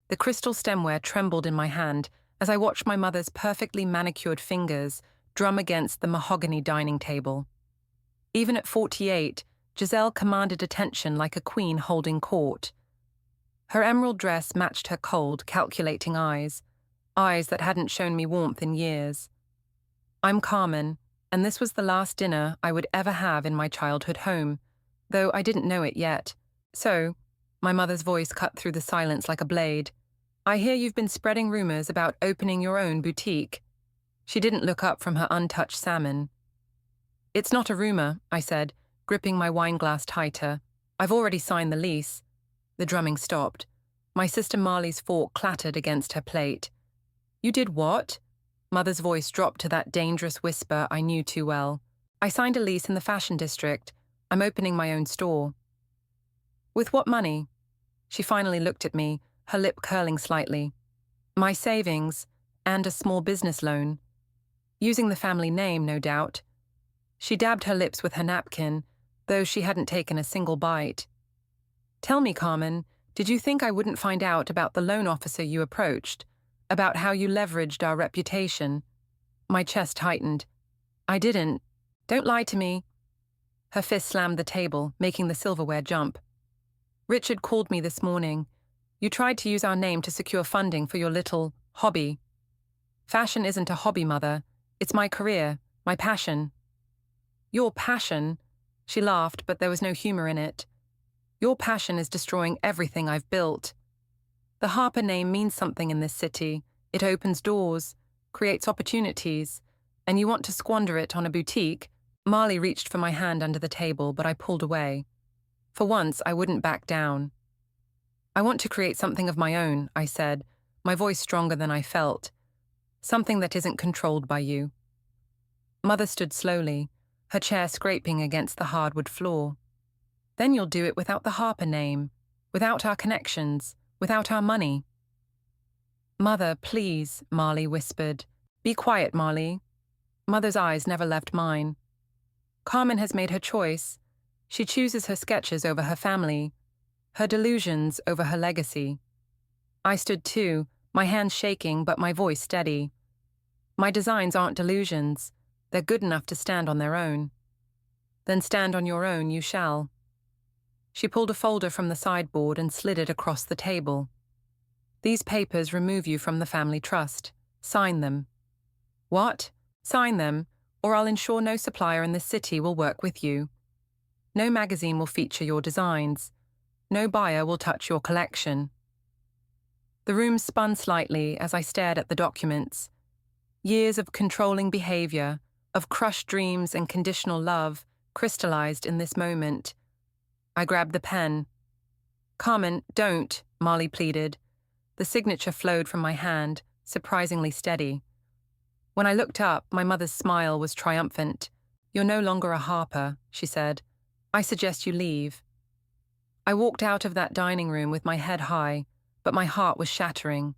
The crystal stemware trembled in my hand as I watched my mother's perfectly manicured fingers drum against the mahogany dining table. Even at 48, Giselle commanded attention like a queen holding court. Her emerald dress matched her cold, calculating eyes that hadn't shown me warmth in years. I'm Carmen, and this was the last dinner I would ever have in my childhood home, though I didn't know it yet. So, my mother's voice cut through the silence like a blade. I hear you've been spreading rumors about opening your own boutique. She didn't look up from her untouched salmon. It's not a rumor, I said, gripping my wine glass tighter. I've already signed the lease. The drumming stopped. My sister Marley's fork clattered against her plate. You did what? Mother's voice dropped to that dangerous whisper I knew too well. I signed a lease in the fashion district. I'm opening my own store. With what money? She finally looked at me, her lip curling slightly. My savings, and a small business loan. Using the family name, no doubt. She dabbed her lips with her napkin, though she hadn't taken a single bite. Tell me, Carmen, did you think I wouldn't find out about the loan officer you approached? About how you leveraged our reputation? My chest tightened. I didn't. Don't lie to me. Her fist slammed the table, making the silverware jump. Richard called me this morning. You tried to use our name to secure funding for your little hobby. Fashion isn't a hobby, Mother. It's my career, my passion. Your passion? She laughed, but there was no humor in it. Your passion is destroying everything I've built. The Harper name means something in this city. It opens doors, creates opportunities, and you want to squander it on a boutique? Marley reached for my hand under the table, but I pulled away. For once, I wouldn't back down. I want to create something of my own, I said, my voice stronger than I felt. Something that isn't controlled by you. Mother stood slowly, her chair scraping against the hardwood floor. Then you'll do it without the Harper name, without our connections, without our money. Mother, please, Marley whispered. Be quiet, Marley. Mother's eyes never left mine. Carmen has made her choice. She chooses her sketches over her family, her delusions over her legacy. I stood too, my hands shaking but my voice steady. My designs aren't delusions. They're good enough to stand on their own. Then stand on your own you shall. She pulled a folder from the sideboard and slid it across the table. These papers remove you from the family trust. Sign them. What? Sign them, or I'll ensure no supplier in this city will work with you. No magazine will feature your designs. No buyer will touch your collection. The room spun slightly as I stared at the documents. Years of controlling behavior, of crushed dreams and conditional love, crystallized in this moment. I grabbed the pen. Carmen, don't, Marley pleaded. The signature flowed from my hand, surprisingly steady. When I looked up, my mother's smile was triumphant. You're no longer a Harper, she said. I suggest you leave. I walked out of that dining room with my head high, but my heart was shattering.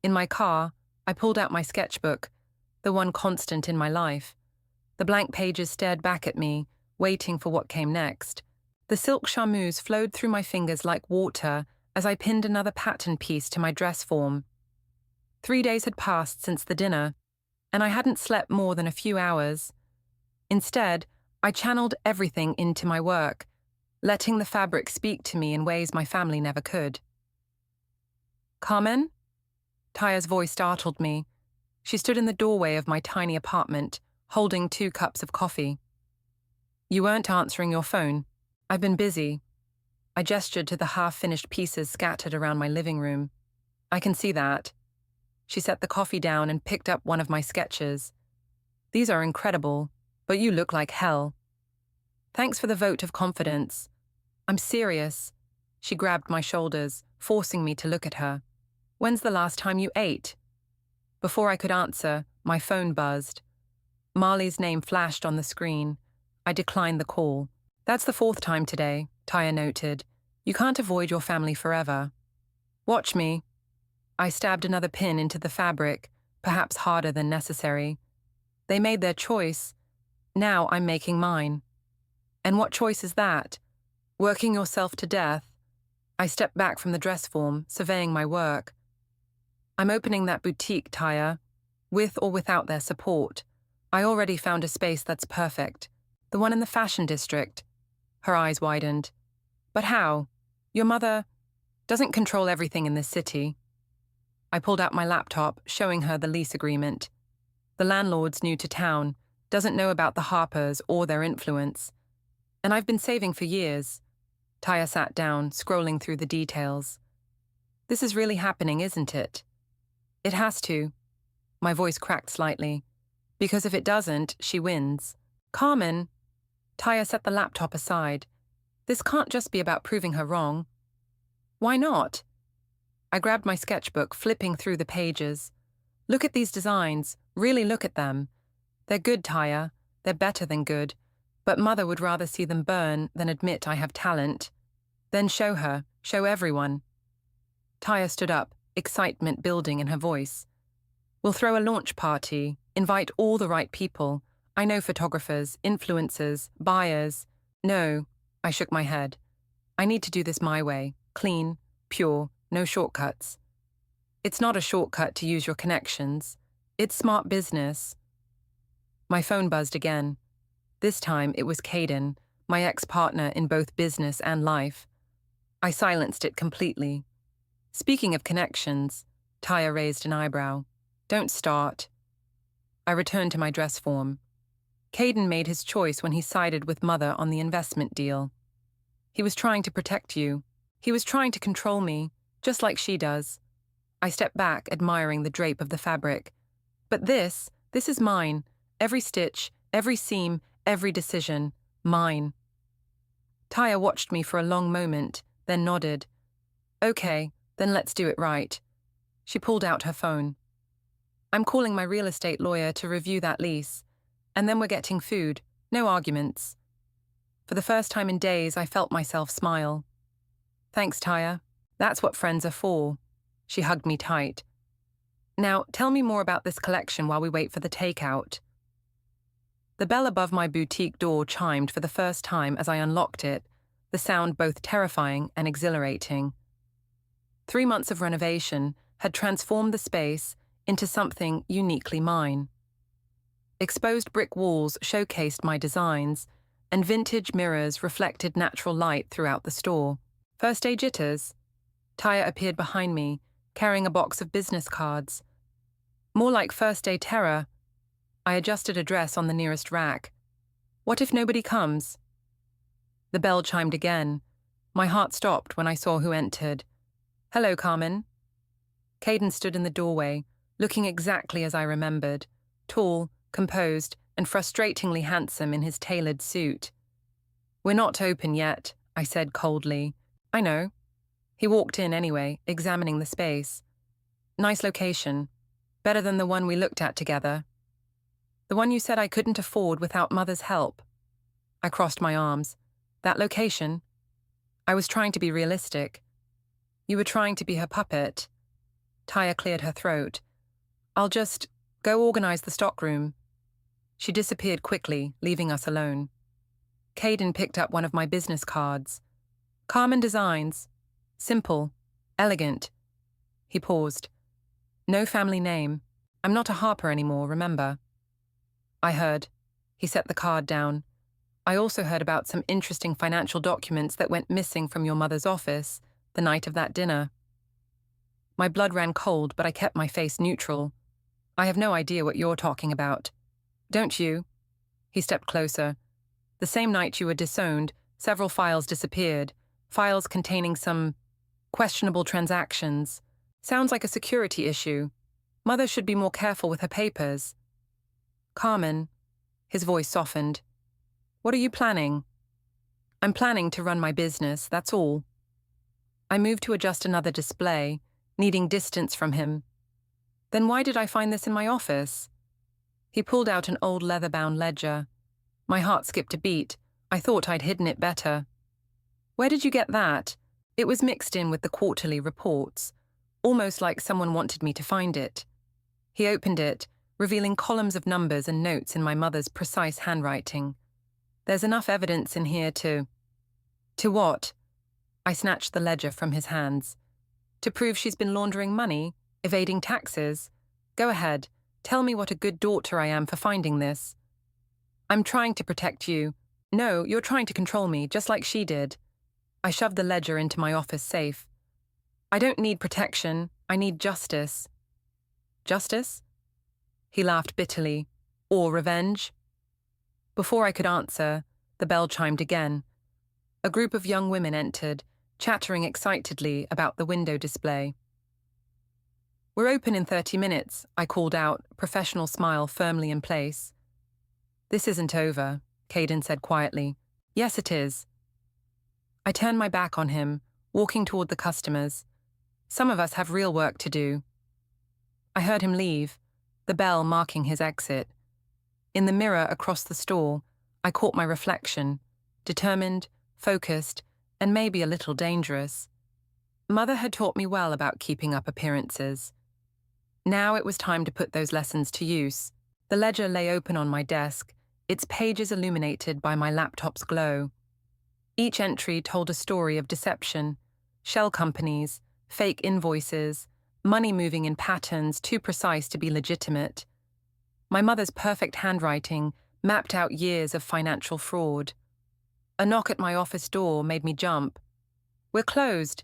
In my car, I pulled out my sketchbook, the one constant in my life. The blank pages stared back at me, waiting for what came next. The silk charmeuse flowed through my fingers like water as I pinned another pattern piece to my dress form. 3 days had passed since the dinner, and I hadn't slept more than a few hours. Instead, I channeled everything into my work, letting the fabric speak to me in ways my family never could. Carmen? Taya's voice startled me. She stood in the doorway of my tiny apartment, holding 2 cups of coffee. You weren't answering your phone. I've been busy. I gestured to the half-finished pieces scattered around my living room. I can see that. She set the coffee down and picked up one of my sketches. These are incredible, but you look like hell. Thanks for the vote of confidence. I'm serious. She grabbed my shoulders, forcing me to look at her. When's the last time you ate? Before I could answer, my phone buzzed. Marley's name flashed on the screen. I declined the call. That's the 4th time today, Taya noted. You can't avoid your family forever. Watch me. I stabbed another pin into the fabric, perhaps harder than necessary. They made their choice. Now I'm making mine. And what choice is that? Working yourself to death? I stepped back from the dress form, surveying my work. I'm opening that boutique, Taya. With or without their support. I already found a space that's perfect. The one in the fashion district. Her eyes widened. But how? Your mother doesn't control everything in this city. I pulled out my laptop, showing her the lease agreement. The landlord's new to town, doesn't know about the Harpers or their influence. And I've been saving for years. Taya sat down, scrolling through the details. This is really happening, isn't it? It has to. My voice cracked slightly. Because if it doesn't, she wins. Carmen. Taya set the laptop aside. This can't just be about proving her wrong. Why not? I grabbed my sketchbook, flipping through the pages. Look at these designs. Really look at them. They're good, Taya. They're better than good. But Mother would rather see them burn than admit I have talent. Then show her. Show everyone. Taya stood up, excitement building in her voice. We'll throw a launch party, invite all the right people. I know photographers, influencers, buyers. No, I shook my head. I need to do this my way. Clean, pure, no shortcuts. It's not a shortcut to use your connections. It's smart business. My phone buzzed again. This time it was Caden, my ex-partner in both business and life. I silenced it completely. Speaking of connections, Taya raised an eyebrow. Don't start. I returned to my dress form. Caden made his choice when he sided with Mother on the investment deal. He was trying to protect you. He was trying to control me, just like she does. I stepped back, admiring the drape of the fabric. But this is mine. Every stitch, every seam, every decision, mine. Taya watched me for a long moment, then nodded. Okay, then let's do it right. She pulled out her phone. I'm calling my real estate lawyer to review that lease. And then we're getting food. No arguments. For the first time in days, I felt myself smile. Thanks, Taya. That's what friends are for. She hugged me tight. Now, tell me more about this collection while we wait for the takeout. The bell above my boutique door chimed for the first time as I unlocked it, the sound both terrifying and exhilarating. 3 months of renovation had transformed the space into something uniquely mine. Exposed brick walls showcased my designs, and vintage mirrors reflected natural light throughout the store. First day jitters. Taya appeared behind me, carrying a box of business cards. More like first day terror. I adjusted a dress on the nearest rack. What if nobody comes? The bell chimed again. My heart stopped when I saw who entered. Hello, Carmen. Caden stood in the doorway, looking exactly as I remembered, tall, composed, and frustratingly handsome in his tailored suit. We're not open yet, I said coldly. I know. He walked in anyway, examining the space. Nice location. Better than the one we looked at together. The one you said I couldn't afford without Mother's help. I crossed my arms. That location? I was trying to be realistic. You were trying to be her puppet. Taya cleared her throat. I'll just go organize the stockroom. She disappeared quickly, leaving us alone. Caden picked up one of my business cards. Carmen Designs. Simple. Elegant. He paused. No family name. I'm not a Harper anymore, remember? I heard. He set the card down. I also heard about some interesting financial documents that went missing from your mother's office the night of that dinner. My blood ran cold, but I kept my face neutral. I have no idea what you're talking about. Don't you? He stepped closer. The same night you were disowned, several files disappeared, files containing some questionable transactions. Sounds like a security issue. Mother should be more careful with her papers. Carmen, his voice softened. What are you planning? I'm planning to run my business, that's all. I moved to adjust another display, needing distance from him. Then why did I find this in my office? He pulled out an old leather-bound ledger. My heart skipped a beat. I thought I'd hidden it better. Where did you get that? It was mixed in with the quarterly reports, almost like someone wanted me to find it. He opened it, revealing columns of numbers and notes in my mother's precise handwriting. There's enough evidence in here to... To what? I snatched the ledger from his hands. To prove she's been laundering money, evading taxes? Go ahead, tell me what a good daughter I am for finding this. I'm trying to protect you. No, you're trying to control me, just like she did. I shoved the ledger into my office safe. I don't need protection, I need justice. Justice? He laughed bitterly. Or revenge? Before I could answer, the bell chimed again. A group of young women entered, chattering excitedly about the window display. We're open in 30 minutes, I called out, professional smile firmly in place. This isn't over, Caden said quietly. Yes, it is. I turned my back on him, walking toward the customers. Some of us have real work to do. I heard him leave, the bell marking his exit. In the mirror across the store, I caught my reflection, determined, focused, and maybe a little dangerous. Mother had taught me well about keeping up appearances. Now it was time to put those lessons to use. The ledger lay open on my desk, its pages illuminated by my laptop's glow. Each entry told a story of deception, shell companies, fake invoices, money moving in patterns too precise to be legitimate. My mother's perfect handwriting mapped out years of financial fraud. A knock at my office door made me jump. We're closed.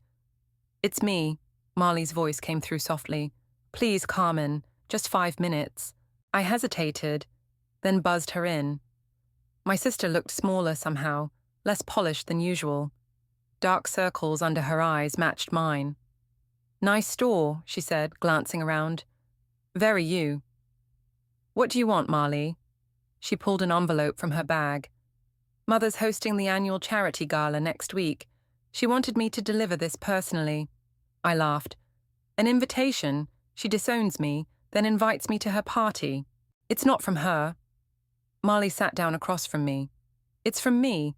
It's me, Marley's voice came through softly. Please, Carmen, just 5 minutes. I hesitated, then buzzed her in. My sister looked smaller somehow, less polished than usual. Dark circles under her eyes matched mine. Nice store, she said, glancing around. Very you. What do you want, Marley? She pulled an envelope from her bag. Mother's hosting the annual charity gala next week. She wanted me to deliver this personally. I laughed. An invitation? She disowns me, then invites me to her party. It's not from her. Marley sat down across from me. It's from me.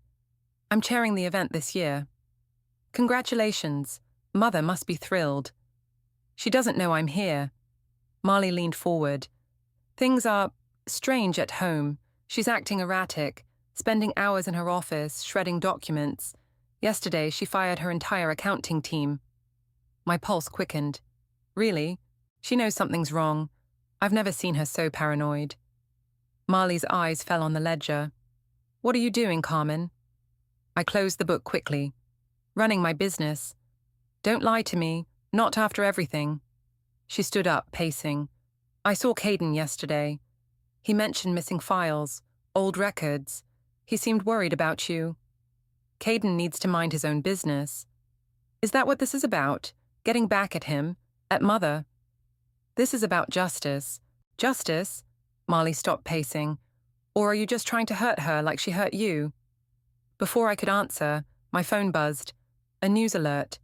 I'm chairing the event this year. Congratulations. Mother must be thrilled. She doesn't know I'm here. Marley leaned forward. Things are strange at home. She's acting erratic, spending hours in her office, shredding documents. Yesterday, she fired her entire accounting team. My pulse quickened. Really? She knows something's wrong. I've never seen her so paranoid. Marley's eyes fell on the ledger. What are you doing, Carmen? I closed the book quickly. Running my business. Don't lie to me, not after everything. She stood up, pacing. I saw Caden yesterday. He mentioned missing files, old records. He seemed worried about you. Caden needs to mind his own business. Is that what this is about? Getting back at him? At Mother? This is about justice. Justice? Marley stopped pacing. Or are you just trying to hurt her like she hurt you? Before I could answer, my phone buzzed. A news alert.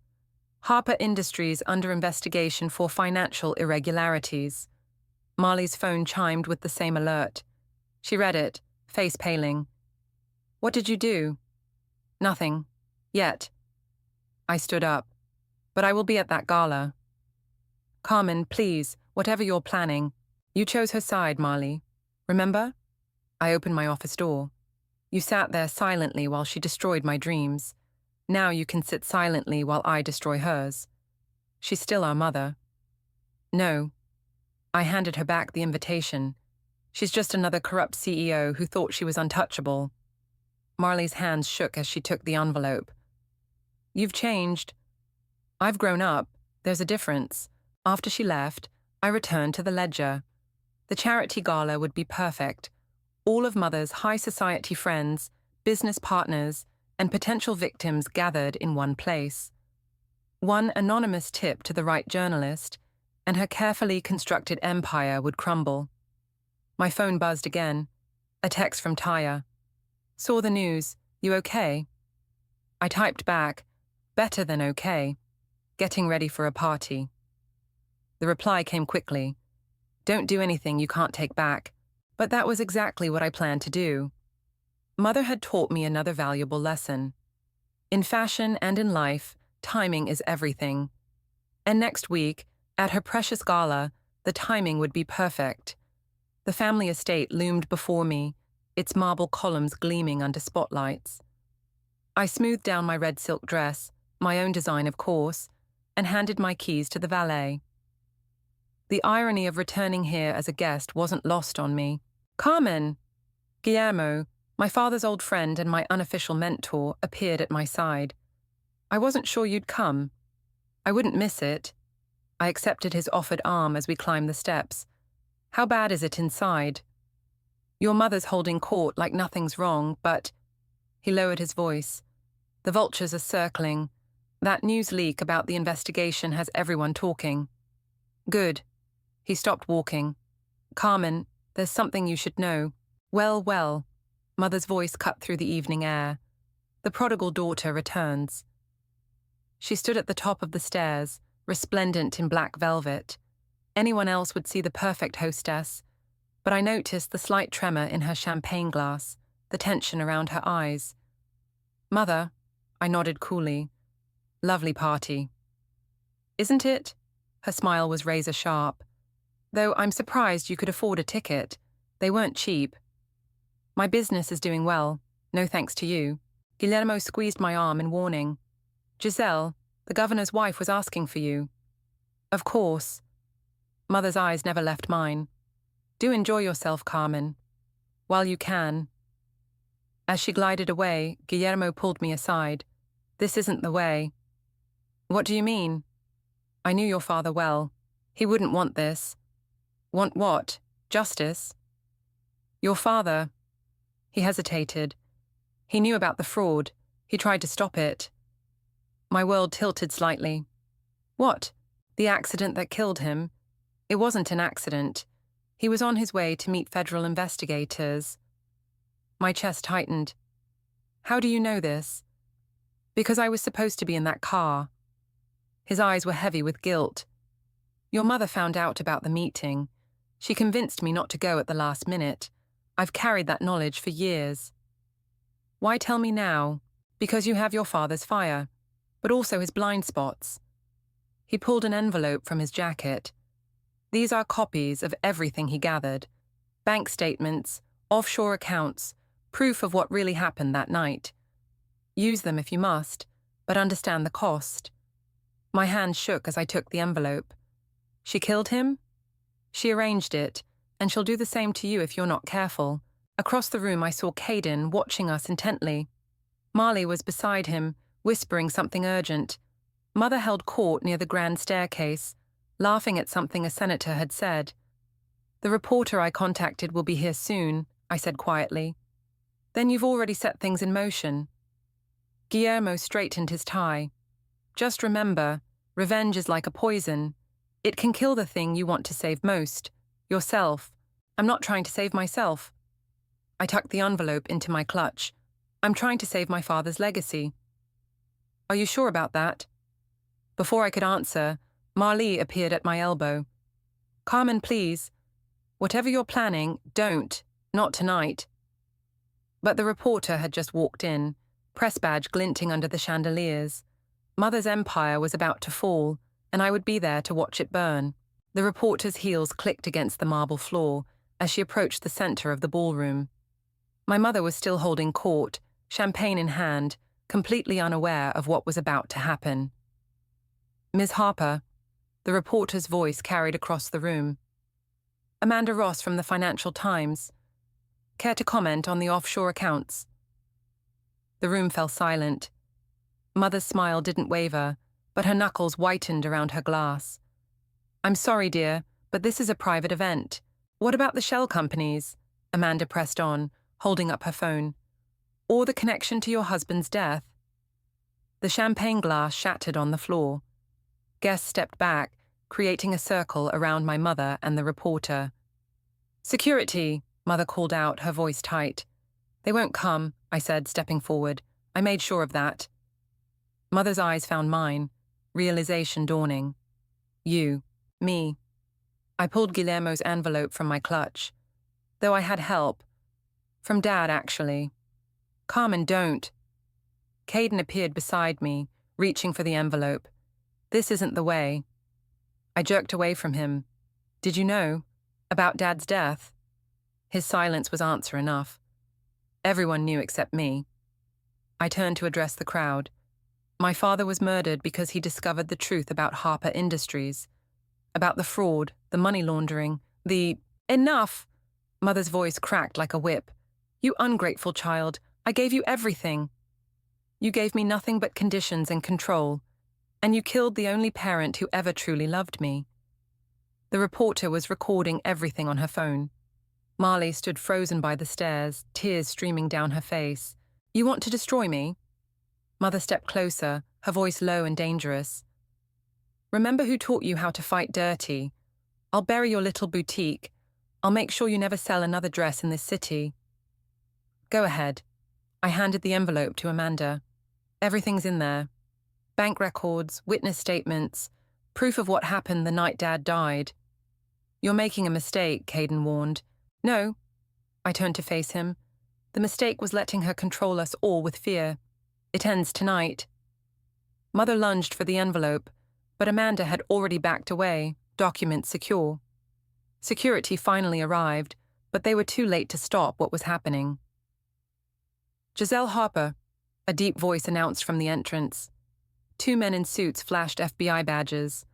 Harper Industries under investigation for financial irregularities. Marley's phone chimed with the same alert. She read it, face paling. What did you do? Nothing. Yet. I stood up. But I will be at that gala. Carmen, please, whatever you're planning. You chose her side, Marley. Remember? I opened my office door. You sat there silently while she destroyed my dreams. Now you can sit silently while I destroy hers. She's still our mother. No. I handed her back the invitation. She's just another corrupt CEO who thought she was untouchable. Marley's hands shook as she took the envelope. You've changed. I've grown up. There's a difference. After she left, I returned to the ledger. The charity gala would be perfect. All of Mother's high society friends, business partners, and potential victims gathered in one place. One anonymous tip to the right journalist, and her carefully constructed empire would crumble. My phone buzzed again. A text from Taya. Saw the news. You okay? I typed back, better than okay. Getting ready for a party. The reply came quickly. Don't do anything you can't take back. But that was exactly what I planned to do. Mother had taught me another valuable lesson. In fashion and in life, timing is everything. And next week, at her precious gala, the timing would be perfect. The family estate loomed before me, its marble columns gleaming under spotlights. I smoothed down my red silk dress, my own design of course, and handed my keys to the valet. The irony of returning here as a guest wasn't lost on me. Carmen! Guillermo, my father's old friend and my unofficial mentor, appeared at my side. I wasn't sure you'd come. I wouldn't miss it. I accepted his offered arm as we climbed the steps. How bad is it inside? Your mother's holding court like nothing's wrong, but... He lowered his voice. The vultures are circling. That news leak about the investigation has everyone talking. Good. He stopped walking. Carmen, there's something you should know. Well, well. Mother's voice cut through the evening air. The prodigal daughter returns. She stood at the top of the stairs, resplendent in black velvet. Anyone else would see the perfect hostess, but I noticed the slight tremor in her champagne glass, the tension around her eyes. Mother, I nodded coolly. Lovely party. Isn't it? Her smile was razor sharp. Though I'm surprised you could afford a ticket. They weren't cheap. My business is doing well, no thanks to you. Guillermo squeezed my arm in warning. Giselle, the governor's wife was asking for you. Of course. Mother's eyes never left mine. Do enjoy yourself, Carmen. While you can. As she glided away, Guillermo pulled me aside. This isn't the way. What do you mean? I knew your father well. He wouldn't want this. Want what? Justice? Your father. He hesitated. He knew about the fraud. He tried to stop it. My world tilted slightly. What? The accident that killed him? It wasn't an accident. He was on his way to meet federal investigators. My chest tightened. How do you know this? Because I was supposed to be in that car. His eyes were heavy with guilt. Your mother found out about the meeting. She convinced me not to go at the last minute. I've carried that knowledge for years. Why tell me now? Because you have your father's fire, but also his blind spots. He pulled an envelope from his jacket. These are copies of everything he gathered. Bank statements, offshore accounts, proof of what really happened that night. Use them if you must, but understand the cost. My hand shook as I took the envelope. She killed him? She arranged it, and she'll do the same to you if you're not careful. Across the room I saw Caden watching us intently. Marley was beside him, whispering something urgent. Mother held court near the grand staircase, laughing at something a senator had said. The reporter I contacted will be here soon, I said quietly. Then you've already set things in motion. Guillermo straightened his tie. Just remember, revenge is like a poison. It can kill the thing you want to save most, yourself. I'm not trying to save myself. I tucked the envelope into my clutch. I'm trying to save my father's legacy. Are you sure about that? Before I could answer, Marley appeared at my elbow. Carmen, please. Whatever you're planning, don't. Not tonight. But the reporter had just walked in, press badge glinting under the chandeliers. Mother's empire was about to fall, and I would be there to watch it burn. The reporter's heels clicked against the marble floor as she approached the center of the ballroom. My mother was still holding court, champagne in hand, completely unaware of what was about to happen. Ms. Harper, the reporter's voice carried across the room. Amanda Ross from the Financial Times. Care to comment on the offshore accounts? The room fell silent. Mother's smile didn't waver, but her knuckles whitened around her glass. I'm sorry, dear, but this is a private event. What about the shell companies? Amanda pressed on, holding up her phone. Or the connection to your husband's death? The champagne glass shattered on the floor. Guests stepped back, creating a circle around my mother and the reporter. Security, Mother called out, her voice tight. They won't come, I said, stepping forward. I made sure of that. Mother's eyes found mine, realization dawning. You, me. I pulled Guillermo's envelope from my clutch. Though I had help. From Dad, actually. Carmen, don't. Caden appeared beside me, reaching for the envelope. This isn't the way. I jerked away from him. Did you know? About Dad's death? His silence was answer enough. Everyone knew except me. I turned to address the crowd. My father was murdered because he discovered the truth about Harper Industries, about the fraud, the money laundering, the— Enough! Mother's voice cracked like a whip. You ungrateful child, I gave you everything. You gave me nothing but conditions and control, and you killed the only parent who ever truly loved me. The reporter was recording everything on her phone. Marley stood frozen by the stairs, tears streaming down her face. You want to destroy me? Mother stepped closer, her voice low and dangerous. Remember who taught you how to fight dirty. I'll bury your little boutique. I'll make sure you never sell another dress in this city. Go ahead. I handed the envelope to Amanda. Everything's in there. Bank records, witness statements, proof of what happened the night Dad died. You're making a mistake, Caden warned. No. I turned to face him. The mistake was letting her control us all with fear. It ends tonight. Mother lunged for the envelope, but Amanda had already backed away, documents secure. Security finally arrived, but they were too late to stop what was happening. Giselle Harper, a deep voice announced from the entrance. 2 men in suits flashed FBI badges.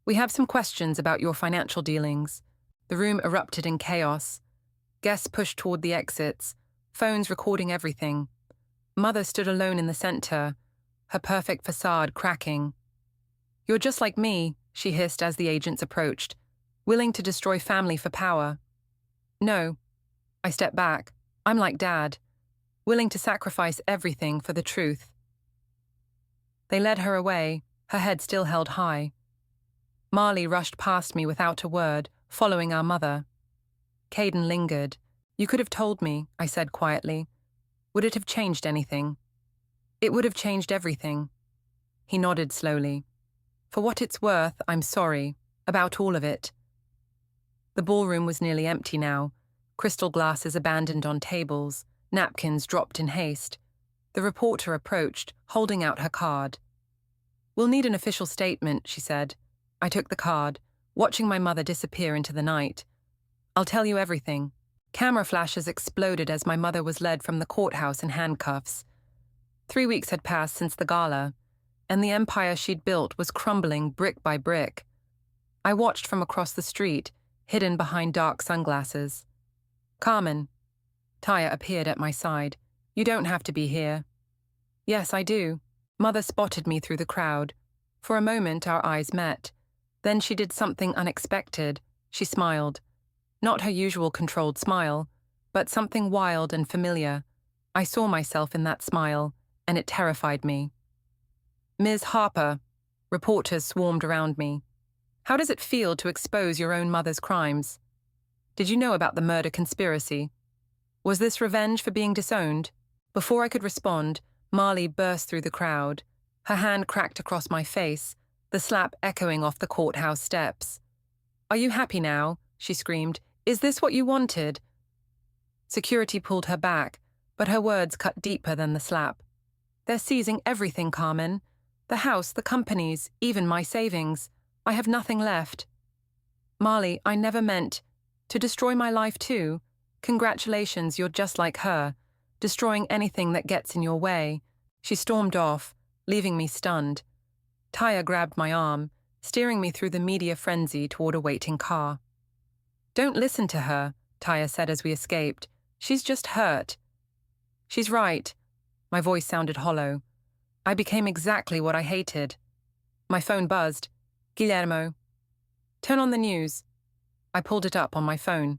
We have some questions about your financial dealings. The room erupted in chaos. Guests pushed toward the exits, phones recording everything. Mother stood alone in the center, her perfect façade cracking. You're just like me, she hissed as the agents approached, willing to destroy family for power. No. I stepped back. I'm like Dad, willing to sacrifice everything for the truth. They led her away, her head still held high. Marley rushed past me without a word, following our mother. Caden lingered. You could have told me, I said quietly. Would it have changed anything? It would have changed everything. He nodded slowly. For what it's worth, I'm sorry, about all of it. The ballroom was nearly empty now, crystal glasses abandoned on tables, napkins dropped in haste. The reporter approached, holding out her card. We'll need an official statement, she said. I took the card, watching my mother disappear into the night. I'll tell you everything. Camera flashes exploded as my mother was led from the courthouse in handcuffs. 3 weeks had passed since the gala, and the empire she'd built was crumbling brick by brick. I watched from across the street, hidden behind dark sunglasses. Carmen. Taya appeared at my side. You don't have to be here. Yes, I do. Mother spotted me through the crowd. For a moment, our eyes met. Then she did something unexpected. She smiled. Not her usual controlled smile, but something wild and familiar. I saw myself in that smile, and it terrified me. Ms. Harper. Reporters swarmed around me. How does it feel to expose your own mother's crimes? Did you know about the murder conspiracy? Was this revenge for being disowned? Before I could respond, Marley burst through the crowd. Her hand cracked across my face, the slap echoing off the courthouse steps. Are you happy now? She screamed. Is this what you wanted? Security pulled her back, but her words cut deeper than the slap. They're seizing everything, Carmen. The house, the companies, even my savings. I have nothing left. Marley, I never meant to destroy my life too. Congratulations, you're just like her, destroying anything that gets in your way. She stormed off, leaving me stunned. Taya grabbed my arm, steering me through the media frenzy toward a waiting car. Don't listen to her, Taya said as we escaped. She's just hurt. She's right. My voice sounded hollow. I became exactly what I hated. My phone buzzed. Guillermo. Turn on the news. I pulled it up on my phone.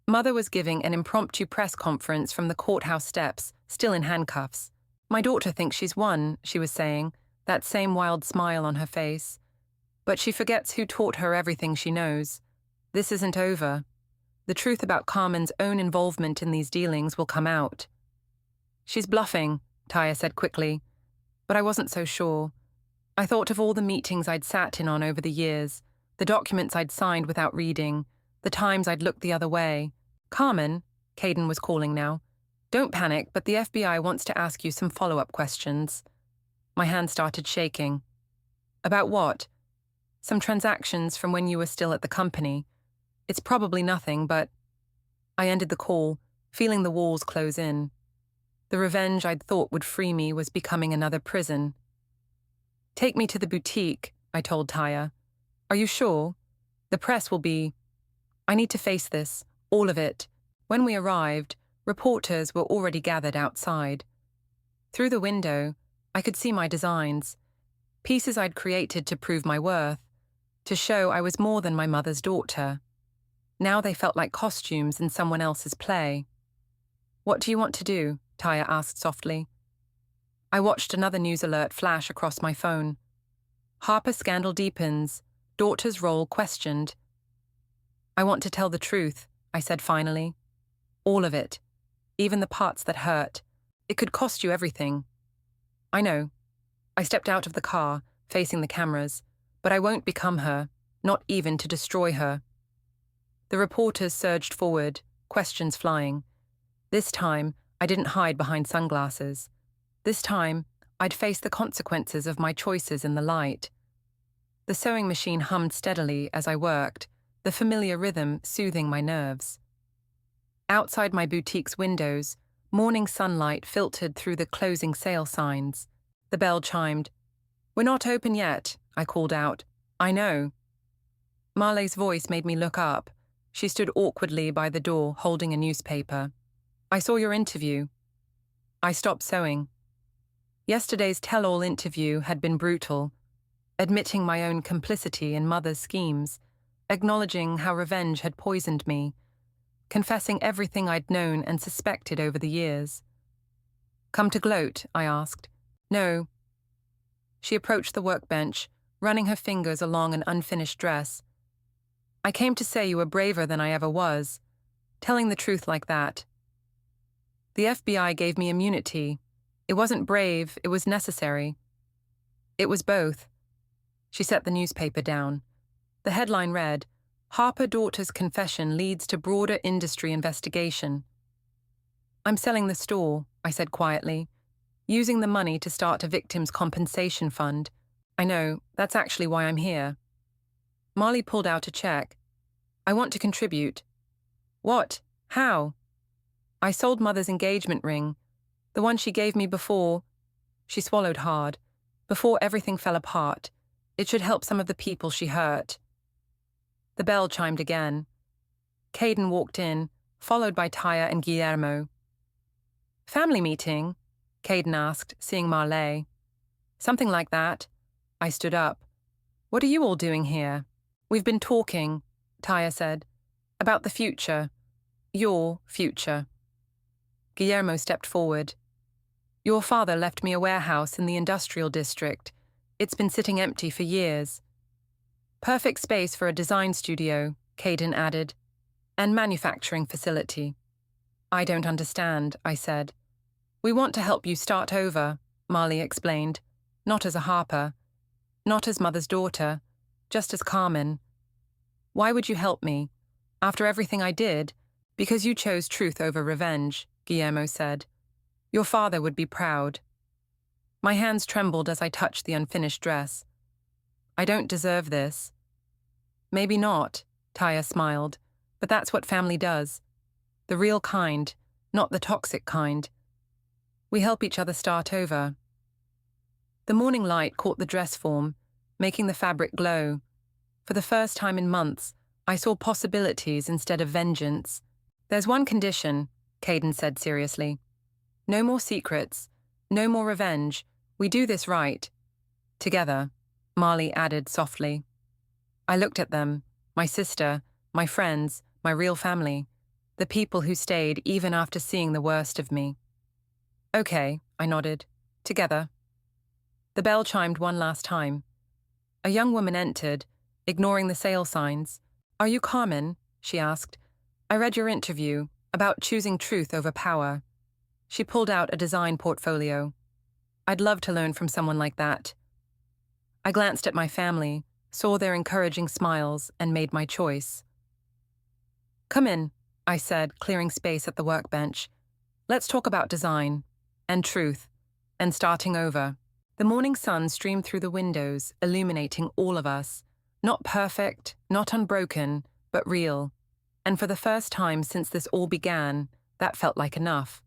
Mother was giving an impromptu press conference from the courthouse steps, still in handcuffs. My daughter thinks she's won, she was saying, that same wild smile on her face. But she forgets who taught her everything she knows. This isn't over. The truth about Carmen's own involvement in these dealings will come out. She's bluffing, Taya said quickly. But I wasn't so sure. I thought of all the meetings I'd sat in on over the years, the documents I'd signed without reading, the times I'd looked the other way. Carmen, Caden was calling now, don't panic, but the FBI wants to ask you some follow-up questions. My hand started shaking. About what? Some transactions from when you were still at the company. It's probably nothing, but... I ended the call, feeling the walls close in. The revenge I'd thought would free me was becoming another prison. Take me to the boutique, I told Taya. Are you sure? The press will be... I need to face this, all of it. When we arrived, reporters were already gathered outside. Through the window, I could see my designs, pieces I'd created to prove my worth, to show I was more than my mother's daughter. Now they felt like costumes in someone else's play. What do you want to do? Taya asked softly. I watched another news alert flash across my phone. Harper scandal deepens, daughter's role questioned. I want to tell the truth, I said finally. All of it, even the parts that hurt. It could cost you everything. I know. I stepped out of the car, facing the cameras, but I won't become her, not even to destroy her. The reporters surged forward, questions flying. This time, I didn't hide behind sunglasses. This time, I'd face the consequences of my choices in the light. The sewing machine hummed steadily as I worked, the familiar rhythm soothing my nerves. Outside my boutique's windows, morning sunlight filtered through the closing sale signs. The bell chimed. We're not open yet, I called out. I know. Marley's voice made me look up. She stood awkwardly by the door, holding a newspaper. I saw your interview. I stopped sewing. Yesterday's tell-all interview had been brutal, admitting my own complicity in Mother's schemes, acknowledging how revenge had poisoned me, confessing everything I'd known and suspected over the years. Come to gloat? I asked. No. She approached the workbench, running her fingers along an unfinished dress. I came to say you were braver than I ever was, telling the truth like that. The FBI gave me immunity. It wasn't brave, it was necessary. It was both. She set the newspaper down. The headline read, Harper daughter's confession leads to broader industry investigation. I'm selling the store, I said quietly, using the money to start a victims' compensation fund. I know, that's actually why I'm here. Marley pulled out a check. I want to contribute. What? How? I sold Mother's engagement ring, the one she gave me before. She swallowed hard. Before everything fell apart. It should help some of the people she hurt. The bell chimed again. Caden walked in, followed by Taya and Guillermo. Family meeting? Caden asked, seeing Marley. Something like that. I stood up. What are you all doing here? We've been talking, Taya said, about the future. Your future. Guillermo stepped forward. Your father left me a warehouse in the industrial district. It's been sitting empty for years. Perfect space for a design studio, Caden added, and manufacturing facility. I don't understand, I said. We want to help you start over, Marley explained, not as a Harper, not as Mother's daughter, just as Carmen. Why would you help me? After everything I did, because you chose truth over revenge, Guillermo said. Your father would be proud. My hands trembled as I touched the unfinished dress. I don't deserve this. Maybe not, Taya smiled, but that's what family does. The real kind, not the toxic kind. We help each other start over. The morning light caught the dress form, making the fabric glow. For the first time in months, I saw possibilities instead of vengeance. There's one condition, Caden said seriously. No more secrets, no more revenge. We do this right. Together, Marley added softly. I looked at them, my sister, my friends, my real family, the people who stayed even after seeing the worst of me. Okay, I nodded. Together. The bell chimed one last time. A young woman entered, ignoring the sale signs. Are you Carmen? She asked. I read your interview about choosing truth over power. She pulled out a design portfolio. I'd love to learn from someone like that. I glanced at my family, saw their encouraging smiles, and made my choice. Come in, I said, clearing space at the workbench. Let's talk about design, and truth, and starting over. The morning sun streamed through the windows, illuminating all of us. Not perfect, not unbroken, but real. And for the first time since this all began, that felt like enough.